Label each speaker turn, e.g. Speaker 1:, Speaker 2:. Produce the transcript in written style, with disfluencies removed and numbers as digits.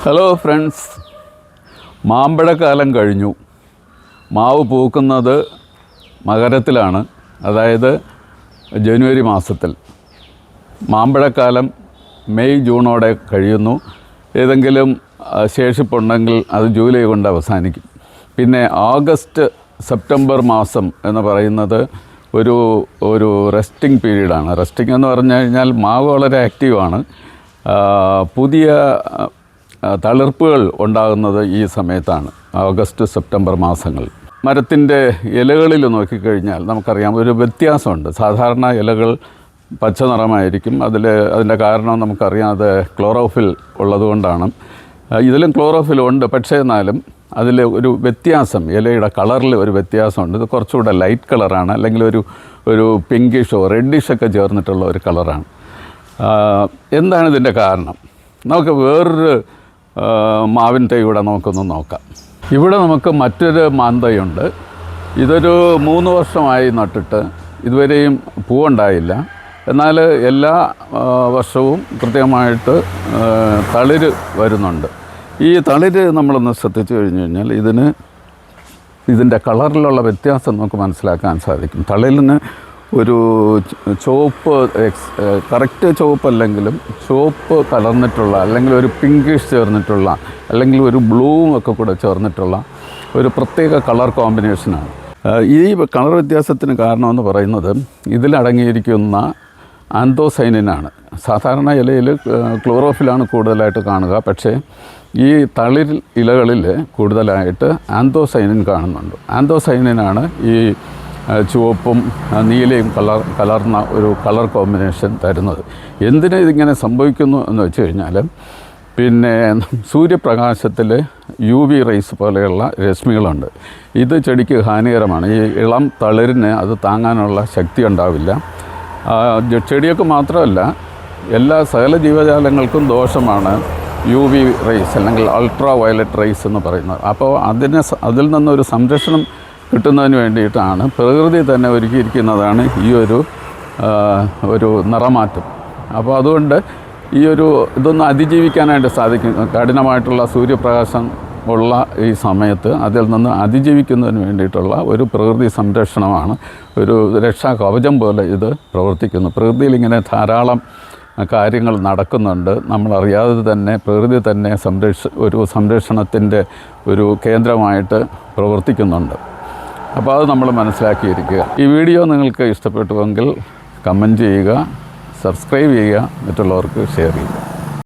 Speaker 1: Hello friends, മാമ്പഴക്കാലം കഴിഞ്ഞു. മാവ് പൂക്കുന്നത് മകരത്തിലാണ്, അതായത് ജനുവരി മാസത്തിൽ. മാമ്പഴക്കാലം മെയ് ജൂണോടെ കഴിയുന്നു. ഏതെങ്കിലും ശേഷിപ്പുണ്ടെങ്കിൽ അത് ജൂലൈ കൊണ്ട് അവസാനിക്കും. പിന്നെ ഓഗസ്റ്റ് സെപ്റ്റംബർ മാസം എന്ന് പറയുന്നത് ഒരു റെസ്റ്റിംഗ് പീരീഡാണ്. റെസ്റ്റിംഗ് എന്ന് പറഞ്ഞു കഴിഞ്ഞാൽ മാവ് വളരെ ആക്റ്റീവാണ്. പുതിയ തളിർപ്പുകൾ ഉണ്ടാകുന്നത് ഈ സമയത്താണ്, ഓഗസ്റ്റ് സെപ്റ്റംബർ മാസങ്ങൾ. മരത്തിൻ്റെ ഇലകളിൽ നോക്കിക്കഴിഞ്ഞാൽ നമുക്കറിയാം ഒരു വ്യത്യാസമുണ്ട്. സാധാരണ ഇലകൾ പച്ച നിറമായിരിക്കും. അതിൻ്റെ കാരണം നമുക്കറിയാം, അത് ക്ലോറോഫിൽ ഉള്ളതുകൊണ്ടാണ്. ഇതിലും ക്ലോറോഫിൽ ഉണ്ട്, പക്ഷേ എന്നാലും അതിൽ ഒരു വ്യത്യാസം, ഇലയുടെ കളറിൽ ഒരു വ്യത്യാസമുണ്ട്. ഇത് കുറച്ചുകൂടെ ലൈറ്റ് കളറാണ്, അല്ലെങ്കിൽ ഒരു പിങ്കിഷോ റെഡിഷൊക്കെ ചേർന്നിട്ടുള്ള ഒരു കളറാണ്. എന്താണ് ഇതിൻ്റെ കാരണം? നമുക്ക് വേറൊരു മാവിൻ തൈ ഇവിടെ നമുക്കൊന്ന് നോക്കാം. ഇവിടെ നമുക്ക് മറ്റൊരു മാന്തൈയുണ്ട്. ഇതൊരു 3 വർഷമായി നട്ടിട്ട് ഇതുവരെയും പൂവുണ്ടായില്ല. എന്നാൽ എല്ലാ വർഷവും കൃത്യമായിട്ട് തളിര് വരുന്നുണ്ട്. ഈ തളിര് നമ്മളൊന്ന് ശ്രദ്ധിച്ചു കഴിഞ്ഞ് കഴിഞ്ഞാൽ ഇതിൻ്റെ കളറിലുള്ള വ്യത്യാസം നമുക്ക് മനസ്സിലാക്കാൻ സാധിക്കും. തളിരിന് ഒരു ചുവപ്പ്, കറക്റ്റ് ചുവപ്പല്ലെങ്കിലും ചുവപ്പ് കലർന്നിട്ടുള്ള, അല്ലെങ്കിൽ ഒരു പിങ്കിഷ് ചേർന്നിട്ടുള്ള, അല്ലെങ്കിൽ ഒരു ബ്ലൂവും ഒക്കെ കൂടെ ചേർന്നിട്ടുള്ള ഒരു പ്രത്യേക കളർ കോമ്പിനേഷനാണ്. ഈ കളർ വ്യത്യാസത്തിന് കാരണമെന്ന് പറയുന്നത് ഇതിലടങ്ങിയിരിക്കുന്ന ആന്തോസൈനിനാണ്. സാധാരണ ഇലയിൽ ക്ലോറോഫിലാണ് കൂടുതലായിട്ട് കാണുക, പക്ഷേ ഈ തളിർ ഇലകളിൽ കൂടുതലായിട്ട് ആന്തോസൈനിൻ കാണുന്നുണ്ട്. ആന്തോസൈനിനാണ് ഈ ചുവപ്പും നീലയും കലർന്ന ഒരു കളർ കോമ്പിനേഷൻ തരുന്നത്. എന്തിന് ഇതിങ്ങനെ സംഭവിക്കുന്നു എന്ന് വെച്ച് കഴിഞ്ഞാൽ, പിന്നെ സൂര്യപ്രകാശത്തിൽ UV റേസ് പോലെയുള്ള രശ്മികളുണ്ട്. ഇത് ചെടിക്ക് ഹാനികരമാണ്. ഈ ഇളം തളിരിന് അത് താങ്ങാനുള്ള ശക്തി ഉണ്ടാവില്ല. ചെടിയൊക്കെ മാത്രമല്ല, എല്ലാ സകല ജീവജാലങ്ങൾക്കും ദോഷമാണ് UV റേസ്, അല്ലെങ്കിൽ അൾട്രാ വയലറ്റ് റേസ് എന്ന് പറയുന്നത്. അപ്പോൾ അതിൽ നിന്നൊരു സംരക്ഷണം കിട്ടുന്നതിന് വേണ്ടിയിട്ടാണ് പ്രകൃതി തന്നെ ഒരുക്കിയിരിക്കുന്നതാണ് ഈ ഒരു നിറമാറ്റം. അപ്പോൾ അതുകൊണ്ട് ഇതൊന്ന് അതിജീവിക്കാനായിട്ട് സാധിക്കും. കഠിനമായിട്ടുള്ള സൂര്യപ്രകാശം ഉള്ള ഈ സമയത്ത് അതിൽ നിന്ന് അതിജീവിക്കുന്നതിന് വേണ്ടിയിട്ടുള്ള ഒരു പ്രകൃതി സംരക്ഷണമാണ്, ഒരു രക്ഷാ കവചം പോലെ ഇത് പ്രവർത്തിക്കുന്നു. പ്രകൃതിയിൽ ഇങ്ങനെ ധാരാളം കാര്യങ്ങൾ നടക്കുന്നുണ്ട്. നമ്മളറിയാതെ തന്നെ പ്രകൃതി തന്നെ ഒരു സംരക്ഷണത്തിൻ്റെ ഒരു കേന്ദ്രമായിട്ട് പ്രവർത്തിക്കുന്നുണ്ട്. അപ്പോൾ അത് നമ്മൾ മനസ്സിലാക്കിയിരിക്കുക. ഈ വീഡിയോ നിങ്ങൾക്ക് ഇഷ്ടപ്പെട്ടുവെങ്കിൽ കമൻറ്റ് ചെയ്യുക, സബ്സ്ക്രൈബ് ചെയ്യുക, മറ്റുള്ളവർക്ക് ഷെയർ ചെയ്യുക.